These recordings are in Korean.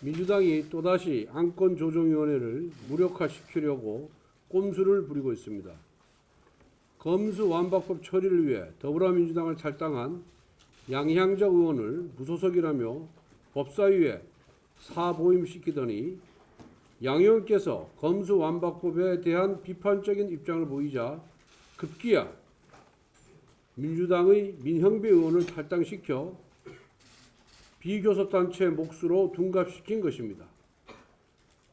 민주당이 또다시 안건조정위원회를 무력화시키려고 꼼수를 부리고 있습니다. 검수완박법 처리를 위해 더불어민주당을 탈당한 양향자 의원을 무소속이라며 법사위에 사보임시키더니 양 의원께서 검수완박법에 대한 비판적인 입장을 보이자 급기야 민주당의 민형배 의원을 탈당시켜 비교섭단체 몫으로 둔갑시킨 것입니다.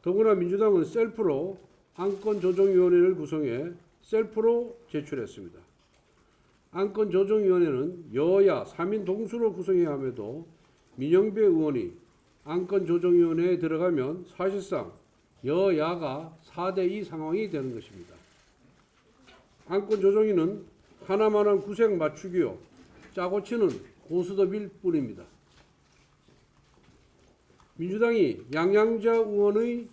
더구나 민주당은 셀프로 안건조정위원회를 구성해 셀프로 제출했습니다. 안건조정위원회는 여야 3인 동수로 구성해야 함에도 민형배 의원이 안건조정위원회에 들어가면 사실상 여야가 4대2 상황이 되는 것입니다. 안건조정위는 하나만한 구색 맞추기요 짜고 치는 고스톱일 뿐입니다. 민주당이 양양자 의원의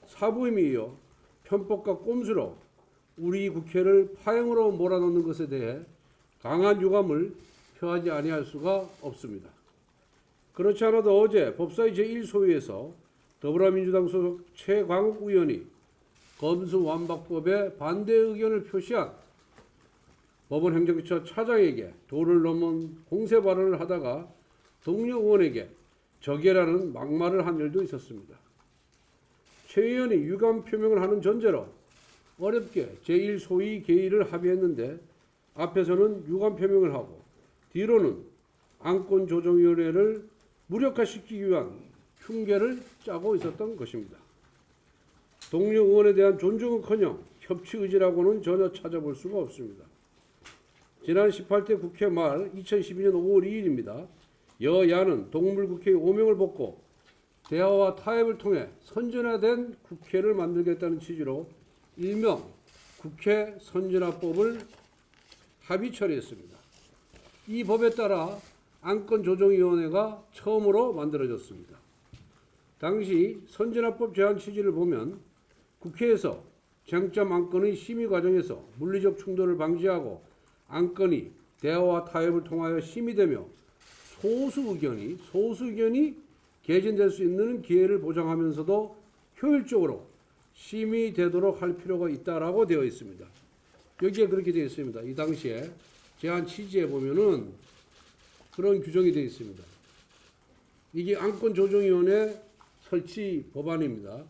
사부임에 이어 편법과 꼼수로 우리 국회를 파행으로 몰아넣는 것에 대해 강한 유감을 표하지 아니할 수가 없습니다. 그렇지 않아도 어제 법사위 제1소위에서 더불어민주당 소속 최광욱 의원이 검수완박법에 반대 의견을 표시한 법원행정처 차장에게 도를 넘은 공세 발언을 하다가 동료 의원에게 적예라는 막말을 한 일도 있었습니다. 최 의원이 유감 표명을 하는 전제로 어렵게 제1소위 개의를 합의했는데 앞에서는 유감 표명을 하고 뒤로는 안건조정위원회를 무력화시키기 위한 흉계를 짜고 있었던 것입니다. 동료 의원에 대한 존중은커녕 협치 의지라고는 전혀 찾아볼 수가 없습니다. 지난 18대 국회 말 2012년 5월 2일입니다. 여야는 동물국회의 오명을 벗고 대화와 타협을 통해 선진화된 국회를 만들겠다는 취지로 일명 국회 선진화법을 합의 처리했습니다. 이 법에 따라 안건조정위원회가 처음으로 만들어졌습니다. 당시 선진화법 제안 취지를 보면 국회에서 쟁점 안건의 심의 과정에서 물리적 충돌을 방지하고 안건이 대화와 타협을 통하여 심의되며 소수 의견이 개진될 수 있는 기회를 보장하면서도 효율적으로 심의되도록 할 필요가 있다라고 되어 있습니다. 여기에 그렇게 되어 있습니다. 이 당시에 제안 취지에 보면은 그런 규정이 되어 있습니다. 이게 안건조정위원회 설치 법안입니다.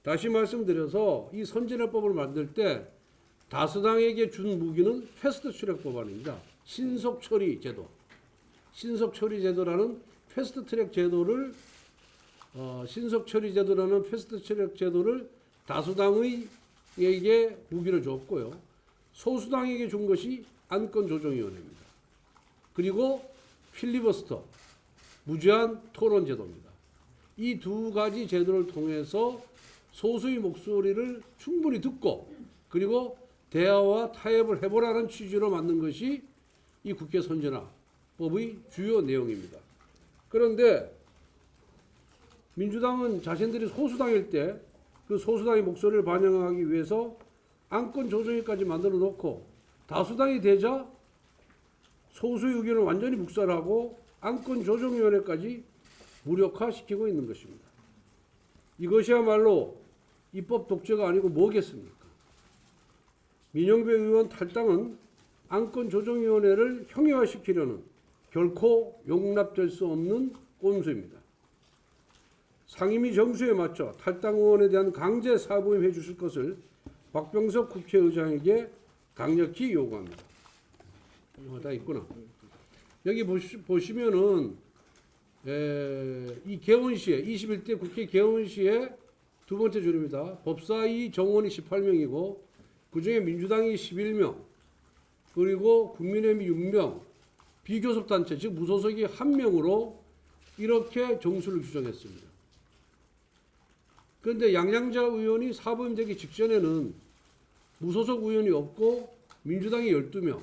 다시 말씀드려서 이 선진화법을 만들 때 다수당에게 준 무기는 패스트트랙 법안입니다. 신속처리 제도. 신속처리 제도라는 패스트트랙 제도를 다수당에게 무기를 줬고요. 소수당에게 준 것이 안건조정위원회입니다. 그리고 필리버스터, 무제한 토론 제도입니다. 이 두 가지 제도를 통해서 소수의 목소리를 충분히 듣고 그리고 대화와 타협을 해보라는 취지로 만든 것이 이 국회 선진화법의 주요 내용입니다. 그런데 민주당은 자신들이 소수당일 때 그 소수당의 목소리를 반영하기 위해서 안건 조정위까지 만들어 놓고 다수당이 되자 소수의 의견을 완전히 묵살하고 안건 조정위원회까지 무력화시키고 있는 것입니다. 이것이야말로 입법 독재가 아니고 뭐겠습니까? 민형배 의원 탈당은 안건조정위원회를 형해화시키려는 결코 용납될 수 없는 꼼수입니다. 상임위 정수에 맞춰 탈당 의원에 대한 강제 사부임해 주실 것을 박병석 국회의장에게 강력히 요구합니다. 다 있구나. 여기 보시면은 이 개원시에 21대 국회 개원시에 두 번째 줄입니다. 법사위 정원이 18명이고 그중에 민주당이 11명 그리고 국민의힘이 6명 비교섭단체 즉 무소속이 1명으로 이렇게 정수를 규정했습니다. 그런데 양양자 의원이 사부임되기 직전에는 무소속 의원이 없고 민주당이 12명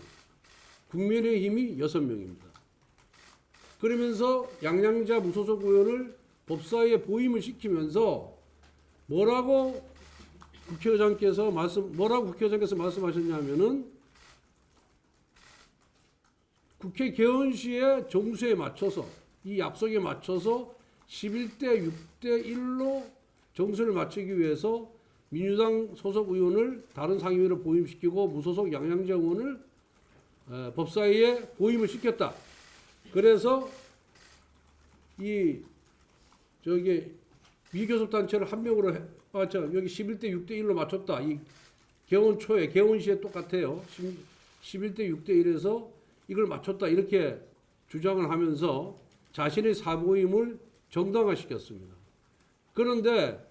국민의힘이 6명입니다. 그러면서 양양자 무소속 의원을 법사위에 보임을 시키면서 뭐라고 국회의장께서 말씀하셨냐면은 국회 개원시의 정수에 맞춰서 이 약속에 맞춰서 11대 6대 1로 정수를 맞추기 위해서 민주당 소속 의원을 다른 상임위로 보임시키고 무소속 양양재 의원을 법사위에 보임을 시켰다. 그래서 이 미교섭단체를 한 명으로 여기 11대 6대 1로 맞췄다. 이 개원 초에 개원 시에 똑같아요. 11대 6대 1에서 이걸 맞췄다. 이렇게 주장을 하면서 자신의 사보임을 정당화시켰습니다. 그런데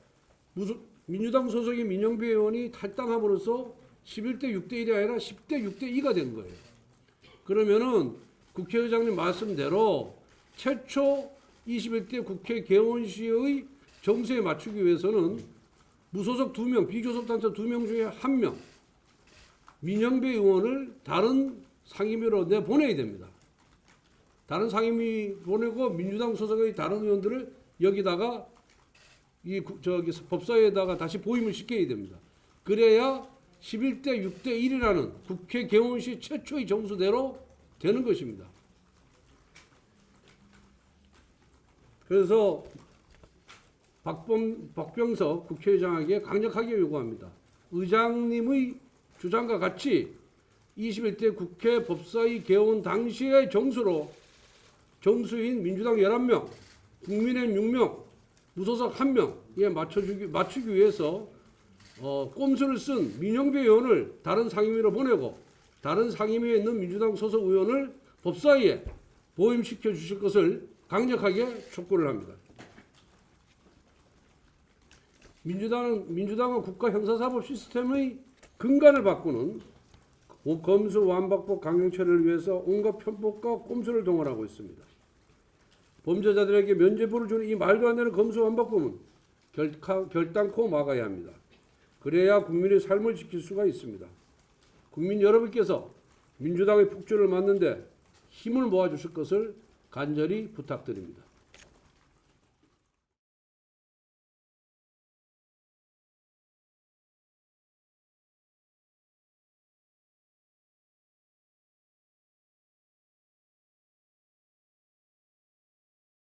민주당 소속인 민영배 의원이 탈당함으로써 11대 6대 1이 아니라 10대 6대 2가 된 거예요. 그러면은 국회의장님 말씀대로 최초 21대 국회 개원시의 정세에 맞추기 위해서는 무소속 2명, 비교섭단체 2명 중에 1명, 민영배 의원을 다른 상임위로 내보내야 됩니다. 다른 상임위 보내고 민주당 소속의 다른 의원들을 여기다가 법사위에다가 다시 보임을 시켜야 됩니다. 그래야 11대 6대 1이라는 국회 개원시 최초의 정수대로 되는 것입니다. 그래서 박병석 국회의장에게 강력하게 요구합니다. 의장님의 주장과 같이 21대 국회 법사위 개원 당시의 정수인 민주당 11명, 국민의힘 6명, 무소속 1명에 맞추기 위해서 꼼수를 쓴 민영배 의원을 다른 상임위로 보내고 다른 상임위에 있는 민주당 소속 의원을 법사위에 보임시켜 주실 것을 강력하게 촉구를 합니다. 민주당은 국가 형사사법 시스템의 근간을 바꾸는 검수 완박법 강행 처리를 위해서 온갖 편법과 꼼수를 동원하고 있습니다. 범죄자들에게 면죄부를 주는 이 말도 안 되는 검수 완박법은 결단코 막아야 합니다. 그래야 국민의 삶을 지킬 수가 있습니다. 국민 여러분께서 민주당의 폭주를 막는데 힘을 모아주실 것을 간절히 부탁드립니다.